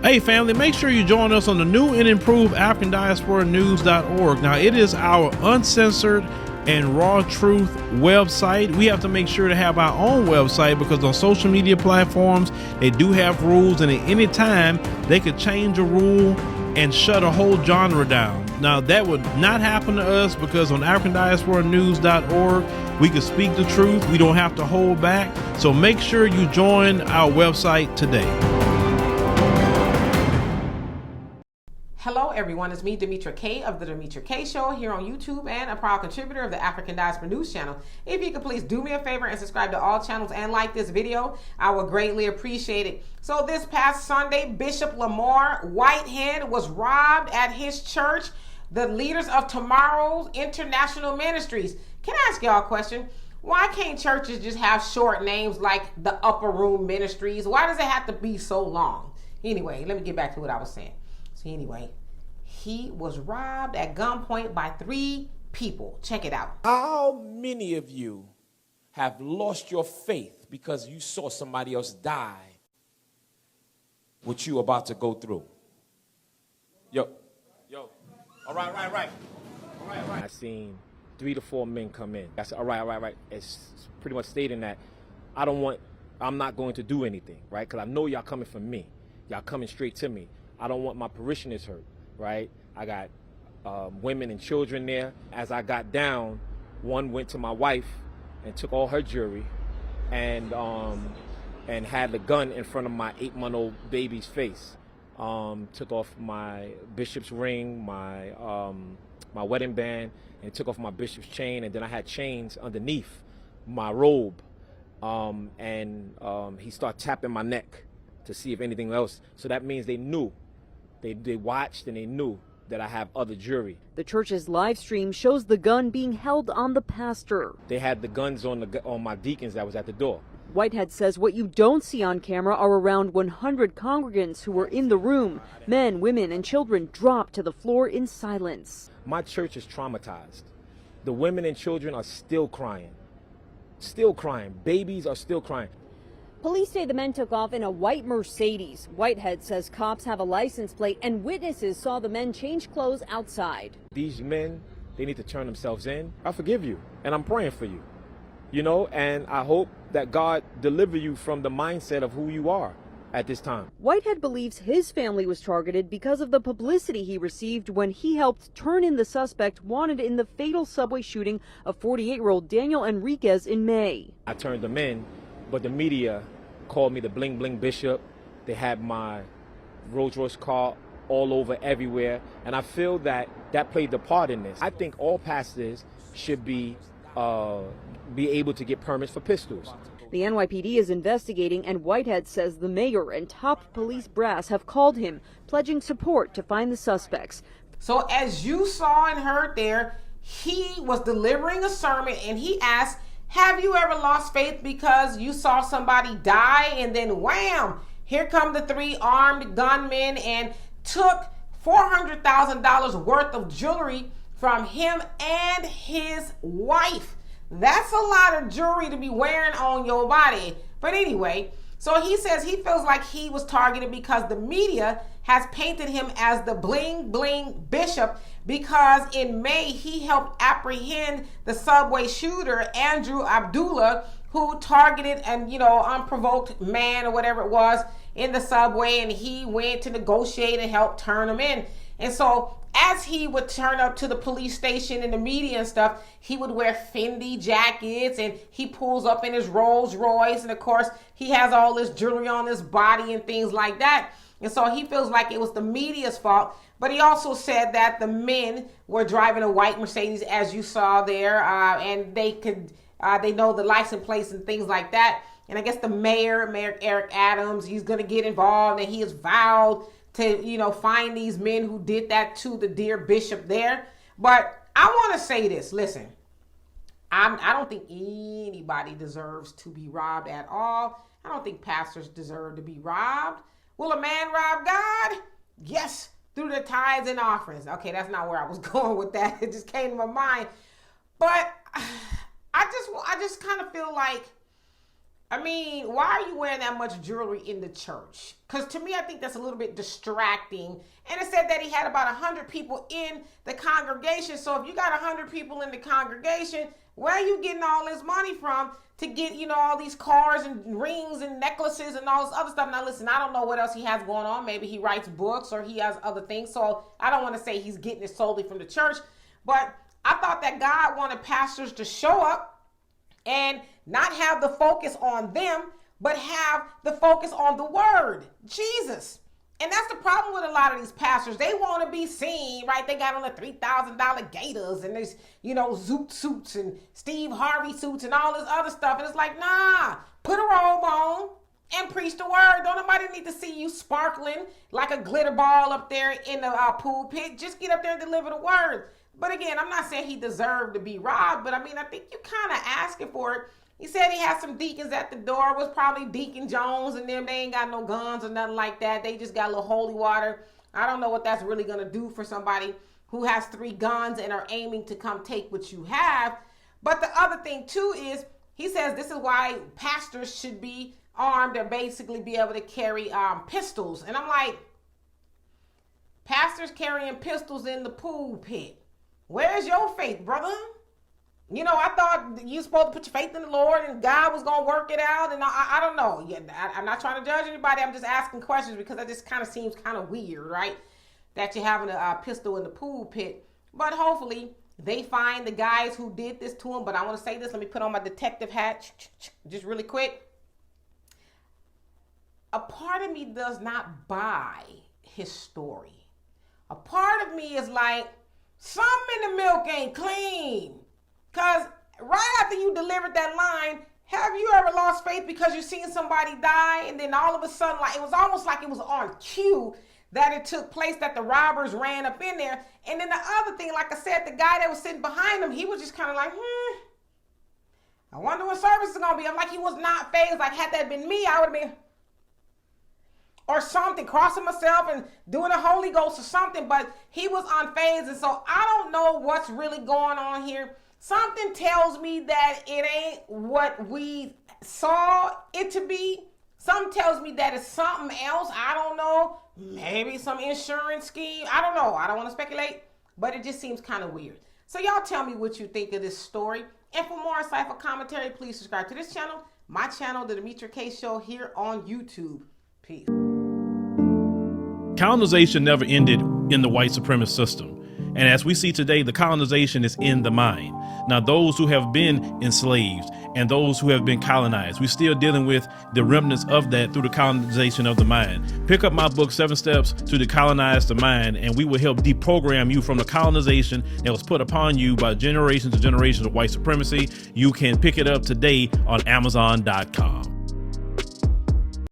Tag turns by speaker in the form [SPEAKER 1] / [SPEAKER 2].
[SPEAKER 1] Hey family, make sure you join us on the new and improved AfricanDiasporaNews.org. Now, it is our uncensored and raw truth website. We have to make sure to have our own website because on social media platforms, they do have rules, and at any time they could change a rule and shut a whole genre down. Now, that would not happen to us because on AfricanDiasporaNews.org, we can speak the truth. We don't have to hold back. So make sure you join our website today.
[SPEAKER 2] Hello everyone, it's me, Demetra K of the Demetra K Show here on YouTube and a proud contributor of the African Diaspora News channel. If you could please do me a favor and subscribe to all channels and like this video, I would greatly appreciate it. So this past Sunday, Bishop Lamor Whitehead was robbed at his church, the Leaders of Tomorrow's International Ministries. Can I ask y'all a question? Why can't churches just have short names like the Upper Room Ministries? Why does it have to be so long? Anyway, let me get back to what I was saying. Anyway, he was robbed at gunpoint by 3 people. Check it out.
[SPEAKER 3] How many of you have lost your faith because you saw somebody else die what you about to go through? Yo. All right. I seen 3 to 4 men come in. I said, all right. It's pretty much stating that I'm not going to do anything, right? Because I know y'all coming for me. Y'all coming straight to me. I don't want my parishioners hurt, right? I got women and children there. As I got down, one went to my wife and took all her jewelry and had the gun in front of my 8-month-old baby's face. Took off my bishop's ring, my wedding band, and took off my bishop's chain, and then I had chains underneath my robe. He started tapping my neck to see if anything else. So that means they knew. They watched and they knew that I have other jewelry.
[SPEAKER 4] The church's live stream shows the gun being held on the pastor.
[SPEAKER 3] They had the guns on my deacons that was at the door.
[SPEAKER 4] Whitehead says what you don't see on camera are around 100 congregants who were in the room. Men, women, and children dropped to the floor in silence.
[SPEAKER 3] My church is traumatized. The women and children are still crying. Still crying. Babies are still crying.
[SPEAKER 4] Police say the men took off in a white Mercedes. Whitehead says cops have a license plate and witnesses saw the men change clothes outside.
[SPEAKER 3] These men, they need to turn themselves in. I forgive you, and I'm praying for you. And I hope that God deliver you from the mindset of who you are at this time.
[SPEAKER 4] Whitehead believes his family was targeted because of the publicity he received when he helped turn in the suspect wanted in the fatal subway shooting of 48-year-old Daniel Enriquez in May.
[SPEAKER 3] I turned them in, but the media called me the bling bling bishop. They had my Rolls Royce car all over everywhere, and I feel that played the part in this. I think all pastors should be able to get permits for pistols.
[SPEAKER 4] The NYPD is investigating, and Whitehead says the mayor and top police brass have called him, pledging support to find the suspects.
[SPEAKER 2] So as you saw and heard there, he was delivering a sermon and he asked, have you ever lost faith because you saw somebody die? And then wham, here come the 3 armed gunmen and took $400,000 worth of jewelry from him and his wife. That's a lot of jewelry to be wearing on your body. But anyway, so he says he feels like he was targeted because the media has painted him as the bling bling bishop because in May he helped apprehend the subway shooter Andrew Abdullah, who targeted an unprovoked man or whatever it was in the subway, and he went to negotiate and help turn him in. And so as he would turn up to the police station and the media and stuff, he would wear Fendi jackets, and he pulls up in his Rolls Royce, and of course he has all this jewelry on his body and things like that. And so he feels like it was the media's fault. But he also said that the men were driving a white Mercedes, as you saw there, and they know the license plates and things like that. And I guess the Mayor Eric Adams, he's going to get involved, and he has vowed to, find these men who did that to the dear bishop there. But I want to say this. Listen, I don't think anybody deserves to be robbed at all. I don't think pastors deserve to be robbed. Will a man rob God? Yes, through the tithes and offerings. Okay, that's not where I was going with that. It just came to my mind. But I just kind of feel like I mean, why are you wearing that much jewelry in the church? Because to me, I think that's a little bit distracting. And it said that he had about 100 people in the congregation. So if you got 100 people in the congregation, where are you getting all this money from to get, all these cars and rings and necklaces and all this other stuff? Now, listen, I don't know what else he has going on. Maybe he writes books or he has other things. So I don't want to say he's getting it solely from the church. But I thought that God wanted pastors to show up and not have the focus on them, but have the focus on the word, Jesus. And that's the problem with a lot of these pastors. They want to be seen, right? They got on the $3,000 gaiters and there's, zoot suits and Steve Harvey suits and all this other stuff. And it's like, nah, put a robe on and preach the word. Don't nobody need to see you sparkling like a glitter ball up there in the pulpit. Just get up there and deliver the word. But again, I'm not saying he deserved to be robbed, but I mean, I think you kind of asking for it. He said he had some deacons at the door. It was probably Deacon Jones and them. They ain't got no guns or nothing like that. They just got a little holy water. I don't know what that's really going to do for somebody who has 3 guns and are aiming to come take what you have. But the other thing too is he says this is why pastors should be armed or basically be able to carry pistols. And I'm like, pastors carrying pistols in the pulpit. Where's your faith, brother? I thought you supposed to put your faith in the Lord and God was going to work it out. And I don't know. Yeah, I'm not trying to judge anybody. I'm just asking questions because that just kind of seems kind of weird, right? That you're having a pistol in the pulpit. But hopefully they find the guys who did this to him. But I want to say this. Let me put on my detective hat just really quick. A part of me does not buy his story. A part of me is like, something in the milk ain't clean. Because right after you delivered that line, have you ever lost faith because you seen somebody die and then all of a sudden, like it was almost like it was on cue that it took place, that the robbers ran up in there. And then the other thing, like I said, the guy that was sitting behind him, he was just kind of like, I wonder what service is going to be. I'm like, he was not fazed. Like, had that been me, I would have been, or something, crossing myself and doing the Holy Ghost or something, but he was unfazed. And so I don't know what's really going on here. Something tells me that it ain't what we saw it to be. Something tells me that it's something else. I don't know. Maybe some insurance scheme. I don't know. I don't want to speculate, but it just seems kind of weird. So y'all tell me what you think of this story. And for more insightful commentary, please subscribe to this channel, my channel, The Demetra K Show, here on YouTube. Peace.
[SPEAKER 1] Colonization never ended in the white supremacist system. And as we see today, the colonization is in the mind. Now, those who have been enslaved and those who have been colonized, we're still dealing with the remnants of that through the colonization of the mind. Pick up my book, 7 Steps to Decolonize the Mind, and we will help deprogram you from the colonization that was put upon you by generations and generations of white supremacy. You can pick it up today on Amazon.com.